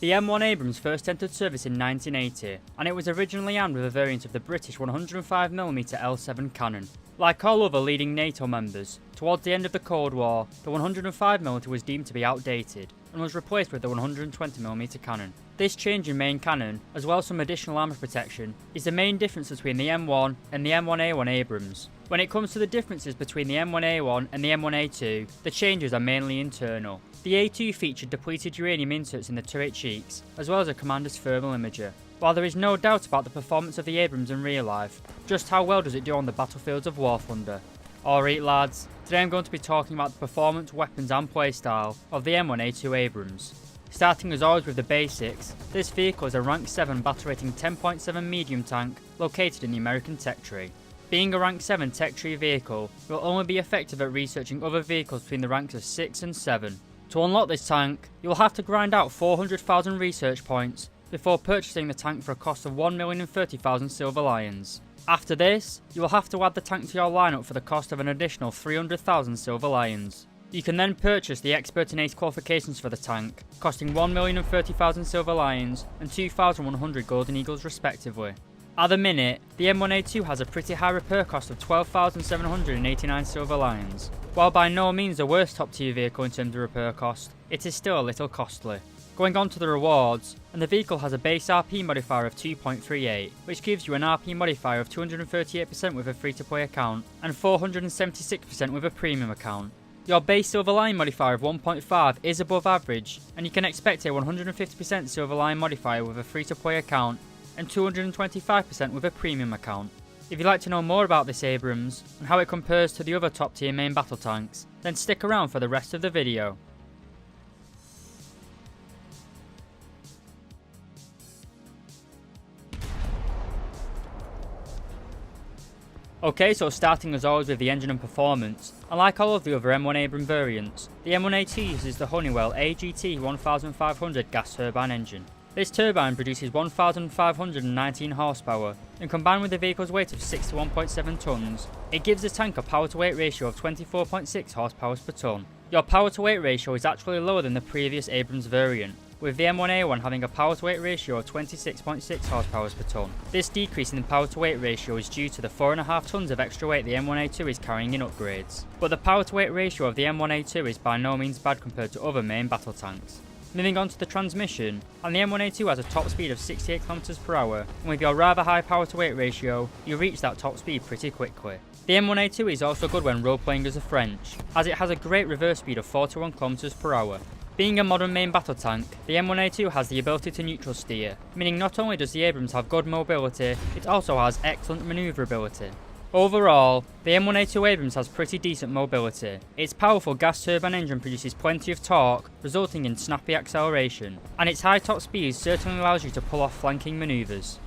The M1 Abrams first entered service in 1980, and it was originally armed with a variant of the British 105mm L7 cannon. Like all other leading NATO members, towards the end of the Cold War, the 105mm was deemed to be outdated, and was replaced with the 120mm cannon. This change in main cannon, as well as some additional armour protection, is the main difference between the M1 and the M1A1 Abrams. When it comes to the differences between the M1A1 and the M1A2, the changes are mainly internal. The A2 featured depleted uranium inserts in the turret cheeks, as well as a commander's thermal imager. While there is no doubt about the performance of the Abrams in real life, just how well does it do on the battlefields of War Thunder? Alright lads, today I'm going to be talking about the performance, weapons and playstyle of the M1A2 Abrams. Starting as always with the basics, this vehicle is a rank 7 battle rating 10.7 medium tank located in the American tech tree. Being a rank 7 tech tree vehicle, it will only be effective at researching other vehicles between the ranks of 6 and 7. To unlock this tank, you will have to grind out 400,000 research points before purchasing the tank for a cost of 1,030,000 silver lions. After this, you will have to add the tank to your lineup for the cost of an additional 300,000 silver lions. You can then purchase the expert and ace qualifications for the tank, costing 1,030,000 silver lions and 2,100 golden eagles respectively. At the minute, the M1A2 has a pretty high repair cost of 12,789 silver lions. While by no means the worst top tier vehicle in terms of repair cost, it is still a little costly. Going on to the rewards, and the vehicle has a base RP modifier of 2.38, which gives you an RP modifier of 238% with a free-to-play account, and 476% with a premium account. Your base silver line modifier of 1.5 is above average, and you can expect a 150% silver line modifier with a free-to-play account, and 225% with a premium account. If you'd like to know more about this Abrams, and how it compares to the other top tier main battle tanks, then stick around for the rest of the video. Okay, so starting as always with the engine and performance, and like all of the other M1 Abrams variants, the M1A2 uses the Honeywell AGT 1500 gas turbine engine. This turbine produces 1,519 horsepower, and combined with the vehicle's weight of 61.7 tonnes, it gives the tank a power to weight ratio of 24.6 horsepower per tonne. Your power to weight ratio is actually lower than the previous Abrams variant, with the M1A1 having a power to weight ratio of 26.6 horsepower per tonne. This decrease in the power to weight ratio is due to the 4.5 tonnes of extra weight the M1A2 is carrying in upgrades. But the power to weight ratio of the M1A2 is by no means bad compared to other main battle tanks. Moving on to the transmission, and the M1A2 has a top speed of 68 km per hour, and with your rather high power to weight ratio, you reach that top speed pretty quickly. The M1A2 is also good when role playing as a French, as it has a great reverse speed of 41 km per hour. Being a modern main battle tank, the M1A2 has the ability to neutral steer, meaning not only does the Abrams have good mobility, it also has excellent manoeuvrability. Overall, the M1A2 Abrams has pretty decent mobility. Its powerful gas turbine engine produces plenty of torque, resulting in snappy acceleration, and its high top speed certainly allows you to pull off flanking manoeuvres.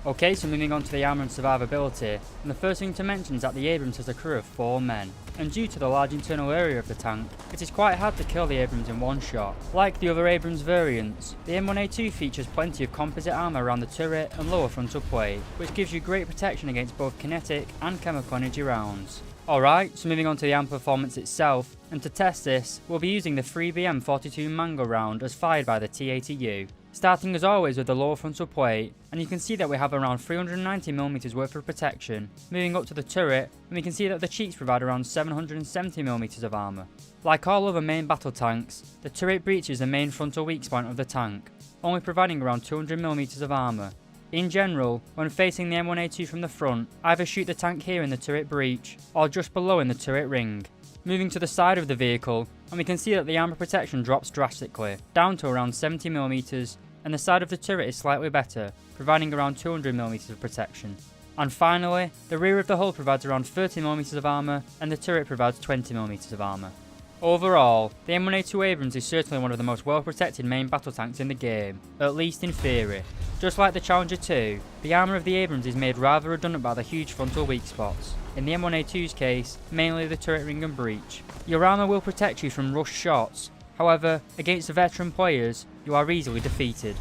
Okay, so moving on to the armour and survivability, and the first thing to mention is that the Abrams has a crew of 4 men, and due to the large internal area of the tank, it is quite hard to kill the Abrams in one shot. Like the other Abrams variants, the M1A2 features plenty of composite armour around the turret and lower frontal plate, which gives you great protection against both kinetic and chemical energy rounds. Alright, so moving on to the arm performance itself, and to test this, we'll be using the 3BM42 Mango round as fired by the T80U. Starting as always with the lower frontal plate, and you can see that we have around 390mm worth of protection. Moving up to the turret, and we can see that the cheeks provide around 770mm of armour. Like all other main battle tanks, the turret breach is the main frontal weak point of the tank, only providing around 200mm of armour. In general, when facing the M1A2 from the front, either shoot the tank here in the turret breach, or just below in the turret ring. Moving to the side of the vehicle, and we can see that the armour protection drops drastically, down to around 70mm, and the side of the turret is slightly better, providing around 200mm of protection. And finally, the rear of the hull provides around 30mm of armour, and the turret provides 20mm of armour. Overall, the M1A2 Abrams is certainly one of the most well protected main battle tanks in the game, at least in theory. Just like the Challenger 2, the armour of the Abrams is made rather redundant by the huge frontal weak spots. In the M1A2's case, mainly the turret ring and breach. Your armour will protect you from rushed shots, however, against the veteran players, you are easily defeated.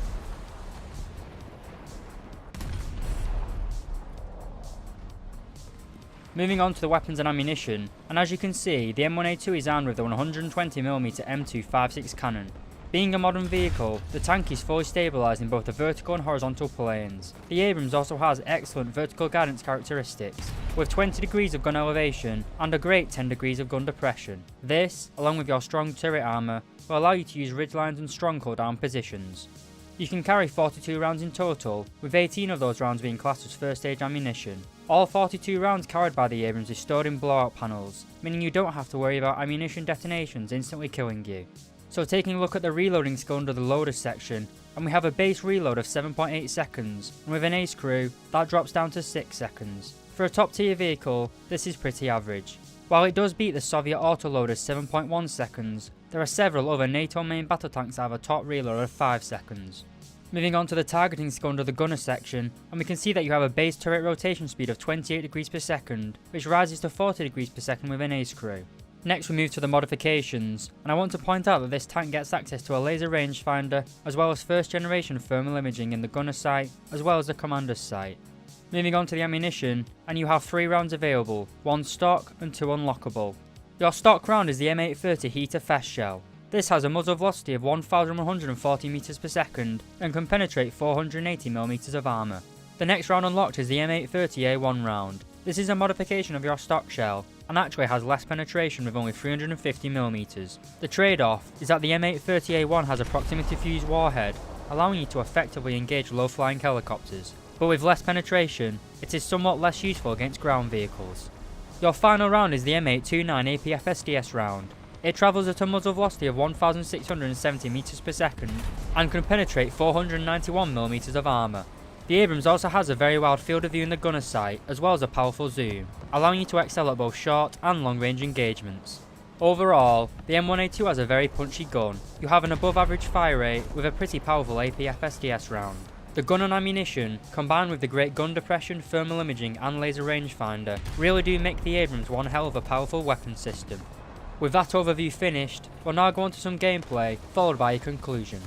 Moving on to the weapons and ammunition, and as you can see, the M1A2 is armed with the 120mm M256 cannon. Being a modern vehicle, the tank is fully stabilised in both the vertical and horizontal planes. The Abrams also has excellent vertical guidance characteristics, with 20 degrees of gun elevation and a great 10 degrees of gun depression. This, along with your strong turret armour, will allow you to use ridgelines and stronghold down positions. You can carry 42 rounds in total, with 18 of those rounds being classed as first stage ammunition. All 42 rounds carried by the Abrams is stored in blowout panels, meaning you don't have to worry about ammunition detonations instantly killing you. So taking a look at the reloading skill under the loader section, and we have a base reload of 7.8 seconds, and with an ace crew, that drops down to 6 seconds. For a top tier vehicle, this is pretty average. While it does beat the Soviet autoloader's 7.1 seconds, there are several other NATO main battle tanks that have a top reload of 5 seconds. Moving on to the targeting skill under the gunner section, and we can see that you have a base turret rotation speed of 28 degrees per second, which rises to 40 degrees per second with an ace crew. Next we move to the modifications, and I want to point out that this tank gets access to a laser rangefinder, as well as first generation thermal imaging in the gunner sight, as well as the commander's sight. Moving on to the ammunition, and you have 3 rounds available, 1 stock and 2 unlockable. Your stock round is the M830 heater fast shell. This has a muzzle velocity of 1140 meters per second and can penetrate 480mm of armour. The next round unlocked is the M830A1 round. This is a modification of your stock shell, and actually has less penetration with only 350mm. The trade-off is that the M830A1 has a proximity fuse warhead, allowing you to effectively engage low-flying helicopters, but with less penetration, it is somewhat less useful against ground vehicles. Your final round is the M829 APF SDS round. It travels at a muzzle velocity of 1670 meters per second and can penetrate 491mm of armour. The Abrams also has a very wide field of view in the gunner sight, as well as a powerful zoom, allowing you to excel at both short and long range engagements. Overall, the M1A2 has a very punchy gun. You have an above average fire rate with a pretty powerful APF SDS round. The gun and ammunition, combined with the great gun depression, thermal imaging and laser rangefinder, really do make the Abrams one hell of a powerful weapon system. With that overview finished, we'll now go on to some gameplay, followed by a conclusion.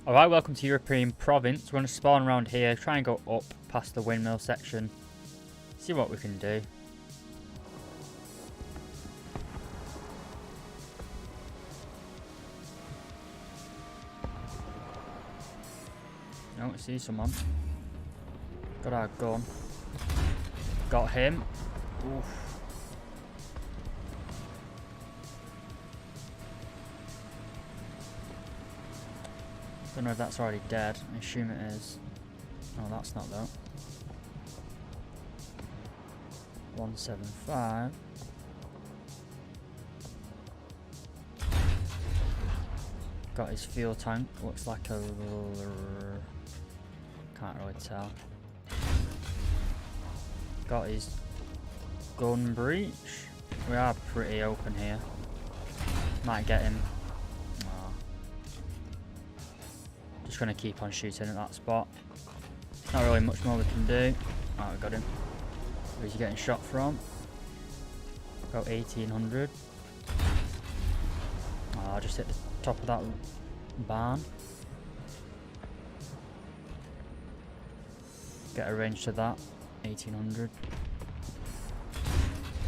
Alright, welcome to European Province. We're going to spawn around here, try and go up past the windmill section. See what we can do. Oh, see someone. Got our gun. Got him. Oof. Don't know if that's already dead. I assume it is. Oh, that's not though. 175. Got his fuel tank. Looks like a... can't really tell. Got his gun breech. We are pretty open here. Might get him. Oh. Just gonna keep on shooting at that spot. Not really much more we can do. Oh, we got him. Where's he getting shot from? Got 1800. Oh, I just hit the top of that barn. Get a range to that. 1800.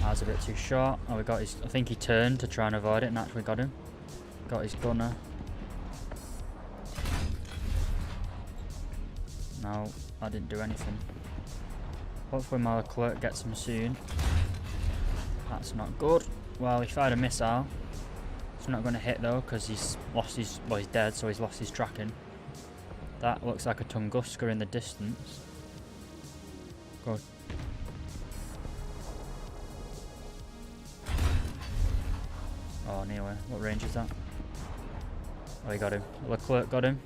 That's a bit too short. Oh, we got his... I think he turned to try and avoid it and actually got him. Got his gunner. No, that didn't do anything. Hopefully my clerk gets him soon. That's not good. Well, he fired a missile. It's not going to hit though, because he's lost his... well, he's dead, so he's lost his tracking. That looks like a Tunguska in the distance. Good. Oh, nearly. What range is that? Oh, he got him. Leclerc got him.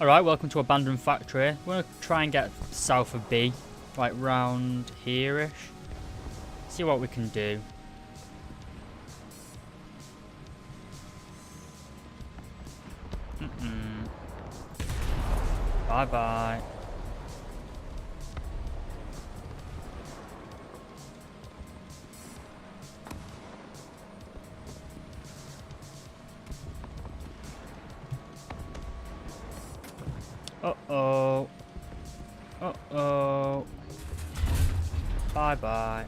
Alright, welcome to Abandoned Factory. We're going to try and get south of B. Like round here-ish. See what we can do. Bye-bye. Uh-oh. Uh-oh. Bye-bye.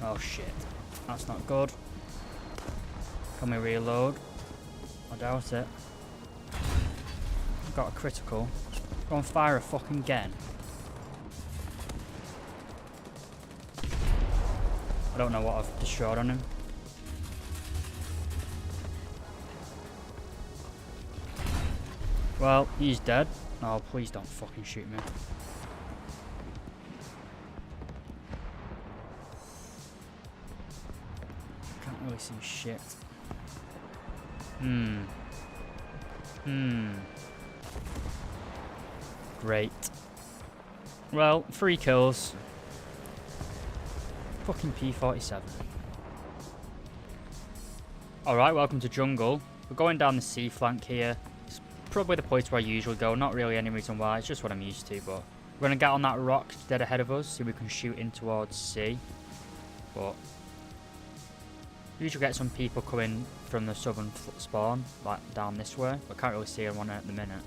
Oh shit. That's not good. Can we reload? I doubt it. Got a critical. Go and fire a fucking again. I don't know what I've destroyed on him. Well, he's dead. Oh, please don't fucking shoot me. Can't really see shit. Great. Well, 3 kills. Fucking P47. Alright, welcome to jungle. We're going down the C flank here. It's probably the place where I usually go. Not really any reason why. It's just what I'm used to, but we're going to get on that rock dead ahead of us so we can shoot in towards C. But usually get some people coming from the southern spawn, like down this way. But can't really see anyone at the minute.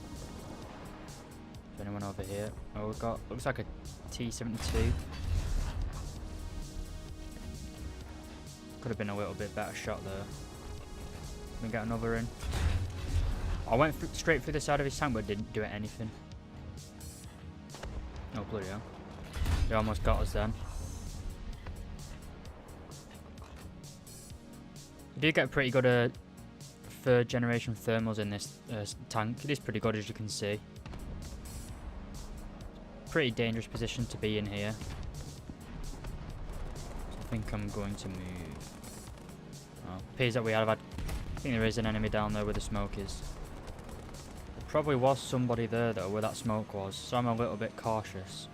Is anyone over here? Oh, we've got, looks like a T-72. Could have been a little bit better shot there. Can we get another in? I went straight through the side of his tank but didn't do anything. Oh bloody hell. They almost got us then. We do get pretty good 3rd generation thermals in this tank. It is pretty good, as you can see. Pretty dangerous position to be in here. So I think I'm going to move. Oh, appears that we have had. I think there is an enemy down there where the smoke is. There probably was somebody there though where that smoke was, so I'm a little bit cautious.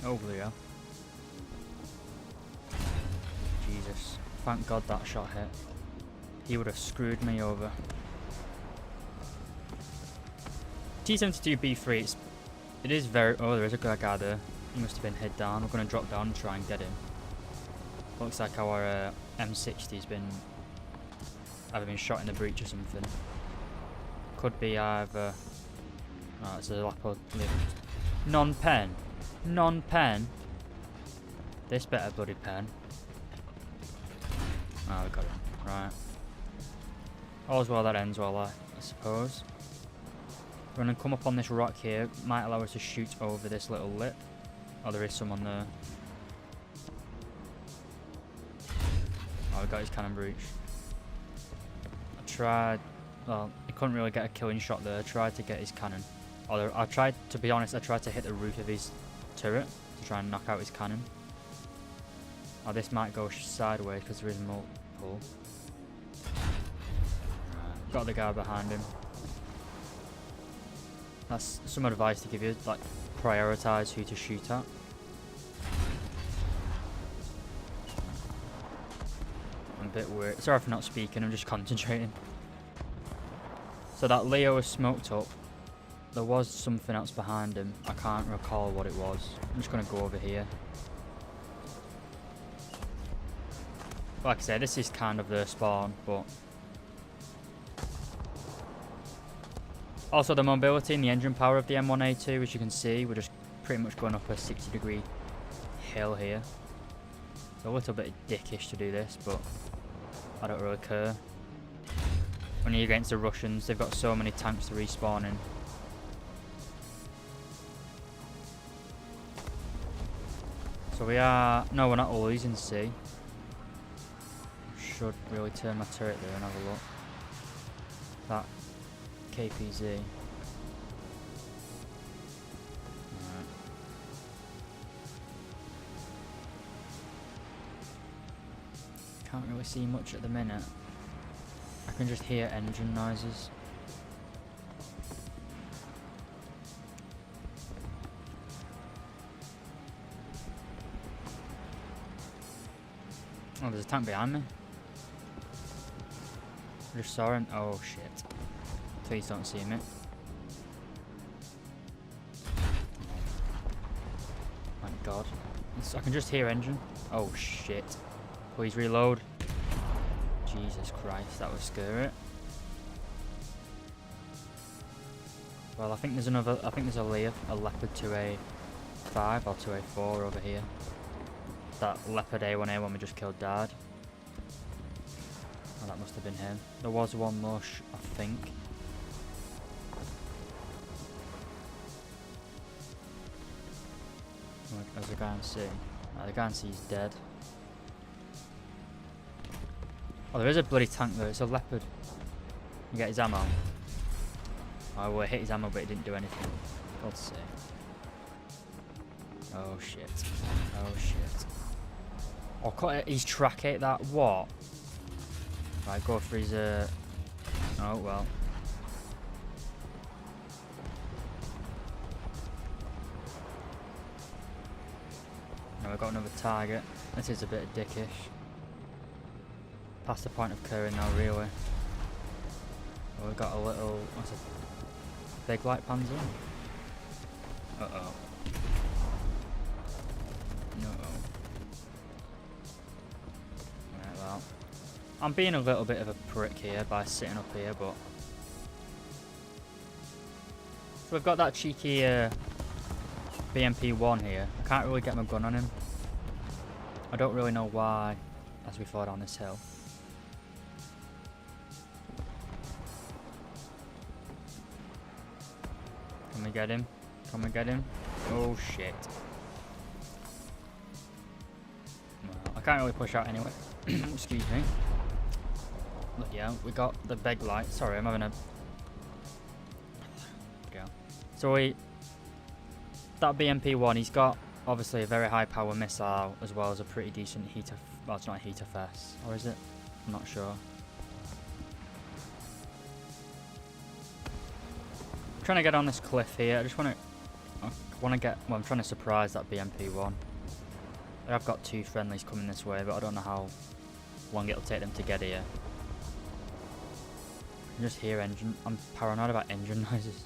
Oh yeah. Jesus. Thank God that shot hit. He would have screwed me over. T-72B3, it is very... Oh, there is a guy there. He must have been head down. We're going to drop down and try and get him. Looks like our M60's been... either been shot in the breach or something. Could be either... Oh, it's a Lapo lift. Non-pen. Non-pen. This better bloody pen. Oh, we got him. Right. All's well that ends well, I suppose. We're going to come up on this rock here. Might allow us to shoot over this little lip. Oh, there is someone there. Oh, we got his cannon breach. I tried... Well, I couldn't really get a killing shot there. I tried to get his cannon. I tried, to be honest, I tried to hit the roof of his turret to try and knock out his cannon. Oh, this might go sideways because there is multiple. Right. Got the guy behind him. That's some advice to give you, like, prioritize who to shoot at. I'm a bit weird. Sorry for not speaking, I'm just concentrating. So that Leo was smoked up. There was something else behind him. I can't recall what it was. I'm just going to go over here. Like I said, this is kind of the spawn, but... Also, the mobility and the engine power of the M1A2, as you can see, we're just pretty much going up a 60-degree hill here. It's a little bit dickish to do this, but I don't really care. When you're against the Russians, they've got so many tanks to respawn in. So we are... No, we're not always in C. Should really turn my turret there and have a look. That KPZ. Right. Can't really see much at the minute. I can just hear engine noises. Oh, there's a tank behind me. I just saw him. Oh shit. Please don't see me. Thank God. I can just hear engine. Oh shit. Please reload. Jesus Christ, that was scary. Well, I think there's another, I think there's a Leopard 2A5 or 2A4 over here. That Leopard A1A1 we just killed died. Oh, that must have been him. There was one more, I think. There's a guy on C. The guy on C is dead. Oh, there is a bloody tank there. It's a Leopard. You get his ammo. Oh, well, it hit his ammo, but it didn't do anything. God's sake. Oh, shit. Oh, shit. Oh, he's track 8 that. What? Right, go for his, oh, well. Now we've got another target. This is a bit dickish. Past the point of curring now, really. Oh, we've got a little, what's it? Big light panzer. Uh-oh. No-oh. Right, well. I'm being a little bit of a prick here by sitting up here, but... So we've got that cheeky BMP-1 here. I can't really get my gun on him. I don't really know why, as we fall down this hill. Can we get him? Can we get him? Oh shit. Well, I can't really push out anyway. Excuse me. Look, yeah, we got the big light. Sorry, I'm having a... Go. So that BMP-1, he's got obviously a very high power missile as well as a pretty decent heater. Well, it's not a heater fest, or is it? I'm not sure. I'm trying to get on this cliff here. I just want to get. Well, I'm trying to surprise that BMP-1. I've got 2 friendlies coming this way, but I don't know how long it'll take them to get here. I can just hear engine. I'm paranoid about engine noises.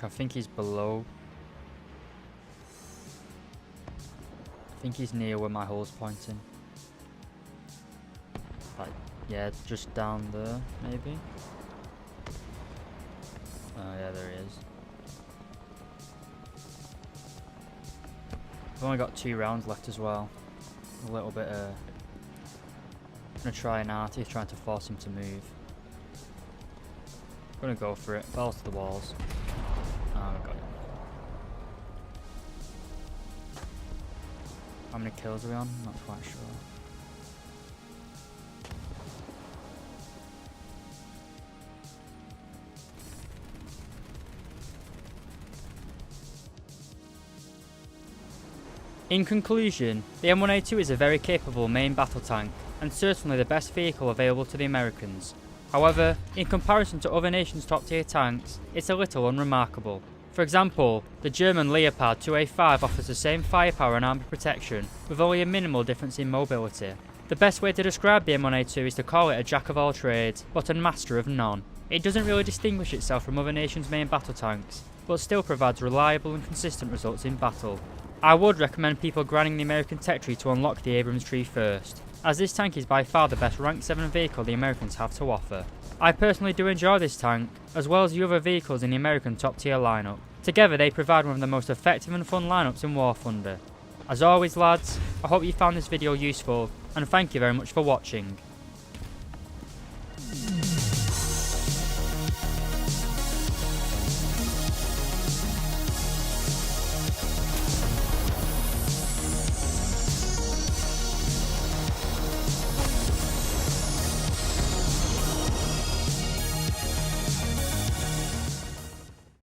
I think he's below. I think he's near where my hull's pointing. Like, yeah, just down there, maybe. Oh yeah, there he is. I've only got 2 rounds left as well. A little bit I'm gonna try an arty, trying to force him to move. I'm gonna go for it. Balls to the walls. Oh, we got it. How many kills are we on? Not quite sure. In conclusion, the M1A2 is a very capable main battle tank, and certainly the best vehicle available to the Americans. However, in comparison to other nations' top tier tanks, it's a little unremarkable. For example, the German Leopard 2A5 offers the same firepower and armor protection, with only a minimal difference in mobility. The best way to describe the M1A2 is to call it a jack of all trades, but a master of none. It doesn't really distinguish itself from other nations' main battle tanks, but still provides reliable and consistent results in battle. I would recommend people grinding the American tech tree to unlock the Abrams tree first, as this tank is by far the best rank 7 vehicle the Americans have to offer. I personally do enjoy this tank, as well as the other vehicles in the American top tier lineup. Together they provide one of the most effective and fun lineups in War Thunder. As always lads, I hope you found this video useful, and thank you very much for watching.